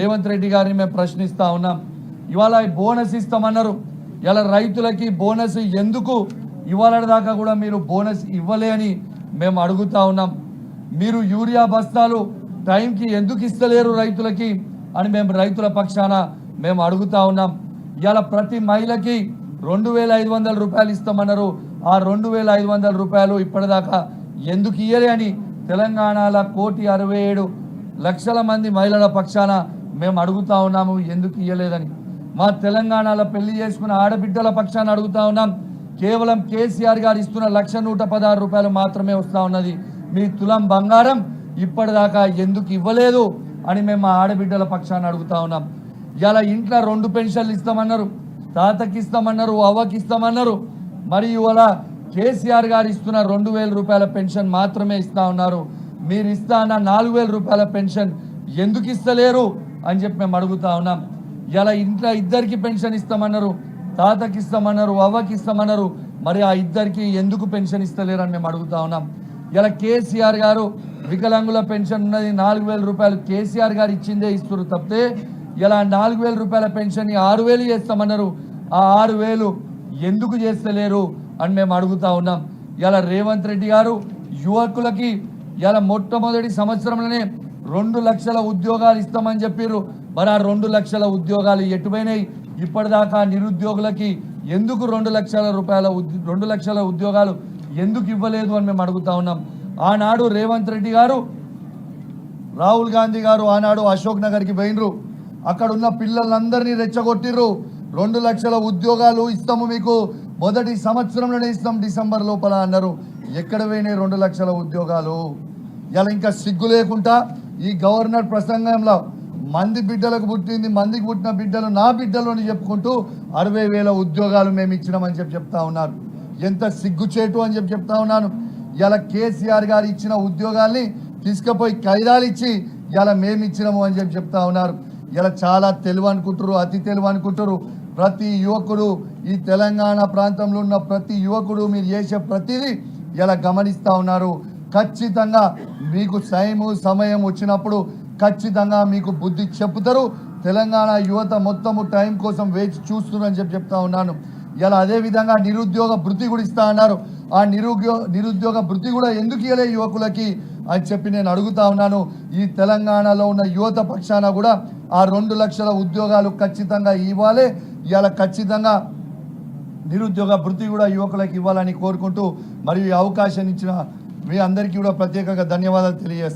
రేవంత్ రెడ్డి గారిని మేము ప్రశ్నిస్తా ఉన్నాం. ఇవాళ బోనస్ ఇస్తామన్నారు. ఇలా రైతులకి బోనస్ ఎందుకు ఇవాళ దాకా కూడా మీరు బోనస్ ఇవ్వలే అని మేము అడుగుతా ఉన్నాం. మీరు యూరియా బస్తాలు టైంకి ఎందుకు ఇస్తలేరు రైతులకి అని మేము రైతుల పక్షాన మేము అడుగుతా ఉన్నాం. ఇలా ప్రతి మహిళకి 2,500 రూపాయలు ఇస్తామన్నారు. ఆ 2,500 రూపాయలు ఇప్పటిదాకా ఎందుకు ఇయ్యలే అని తెలంగాణలో 1,67,00,000 మంది మహిళల పక్షాన మేము అడుగుతా ఉన్నాము ఎందుకు ఇయ్యలేదని. మా తెలంగాణలో పెళ్లి చేసుకున్న ఆడబిడ్డల పక్షాన అడుగుతా ఉన్నాం. కేవలం కేసీఆర్ గారు ఇస్తున్న 1,116 రూపాయలు మాత్రమే వస్తూ ఉన్నది. మీ తులం బంగారం ఇప్పటిదాకా ఎందుకు ఇవ్వలేదు అని మేము మా ఆడబిడ్డల పక్షాన అడుగుతా ఉన్నాం. ఇలా ఇంట్లో 2 పెన్షన్లు ఇస్తామన్నారు, తాతకి ఇస్తామన్నారు, అవ్వకి ఇస్తామన్నారు. మరి ఇవాళ కేసీఆర్ గారు ఇస్తున్న 2,000 రూపాయల పెన్షన్ మాత్రమే ఇస్తా ఉన్నారు. మీరు ఇస్తా అన్న 4,000 రూపాయల పెన్షన్ ఎందుకు ఇస్తలేరు అని చెప్పి మేము అడుగుతా ఉన్నాం. ఇలా ఇంట్లో ఇద్దరికి పెన్షన్ ఇస్తామన్నారు, తాతకి ఇస్తామన్నారు, అవ్వకి ఇస్తామన్నారు. మరి ఆ ఇద్దరికి ఎందుకు పెన్షన్ ఇస్తలేరు అని మేము అడుగుతా ఉన్నాం. ఇలా కేసీఆర్ గారు వికలాంగుల పెన్షన్ ఉన్నది 4,000 రూపాయలు కేసీఆర్ గారు ఇచ్చిందే ఇస్తారు తప్పితే ఇలా 4,000 రూపాయల పెన్షన్ 6,000 చేస్తామన్నారు. ఆ 6,000 ఎందుకు చేస్తలేరు అని మేము అడుగుతా ఉన్నాం. ఇలా రేవంత్ రెడ్డి గారు యువకులకి ఇలా మొట్టమొదటి సంవత్సరంలోనే 2 లక్షల ఉద్యోగాలు ఇస్తామని చెప్పారు. మరి ఆ 2 లక్షల ఉద్యోగాలు ఎటుపోయినాయి? ఇప్పటిదాకా నిరుద్యోగులకి ఎందుకు 2 లక్షల ఉద్యోగాలు ఎందుకు ఇవ్వలేదు అని మేము అడుగుతా ఉన్నాం. ఆనాడు రేవంత్ రెడ్డి గారు, రాహుల్ గాంధీ గారు ఆనాడు అశోక్ నగర్కి పోయినరు. అక్కడ ఉన్న పిల్లలందరినీ రెచ్చగొట్టిర్రు. 2 లక్షల ఉద్యోగాలు ఇస్తాము మీకు, మొదటి సంవత్సరంలోనే ఇస్తాం డిసెంబర్ లోపల అన్నారు. ఎక్కడ పోయినాయి 2 లక్షల ఉద్యోగాలు? ఇలా ఇంకా సిగ్గు లేకుండా ఈ గవర్నర్ ప్రసంగంలో మంది బిడ్డలకు పుట్టింది, మందికి పుట్టిన బిడ్డలు నా బిడ్డలు అని చెప్పుకుంటూ 60,000 ఉద్యోగాలు మేము ఇచ్చినామని చెప్తా ఉన్నారు. ఎంత సిగ్గుచేటు అని చెప్తా ఉన్నాను. ఇలా కేసీఆర్ గారు ఇచ్చిన ఉద్యోగాల్ని తీసుకుపోయి ఖైదాలు ఇచ్చి ఇలా మేము ఇచ్చినాము అని చెప్తా ఉన్నారు. ఇలా చాలా తెలివి అనుకుంటారు, అతి తెలివి అనుకుంటారు. ప్రతి యువకుడు, ఈ తెలంగాణ ప్రాంతంలో ఉన్న ప్రతి యువకుడు మీరు చేసే ప్రతిదీ ఇలా గమనిస్తూ ఉన్నారు. ఖచ్చితంగా మీకు సమయం వచ్చినప్పుడు ఖచ్చితంగా మీకు బుద్ధి చెప్తారు. తెలంగాణ యువత మొత్తము టైం కోసం వేచి చూస్తున్నారని చెప్తా ఉన్నాను. ఇలా అదేవిధంగా నిరుద్యోగ భృతి కూడా ఇస్తా అన్నారు. ఆ నిరుద్యోగ భృతి కూడా ఎందుకు ఇవ్వలే యువకులకి అని చెప్పి నేను అడుగుతా ఉన్నాను. ఈ తెలంగాణలో ఉన్న యువత పక్షాన కూడా ఆ 2 లక్షల ఉద్యోగాలు ఖచ్చితంగా ఇవ్వాలి. ఇలా ఖచ్చితంగా నిరుద్యోగ భృతి కూడా యువకులకు ఇవ్వాలని కోరుకుంటూ మరియు ఈ అవకాశం ఇచ్చిన మీ అందరికీ కూడా ప్రత్యేకంగా ధన్యవాదాలు తెలియజేస్తాను.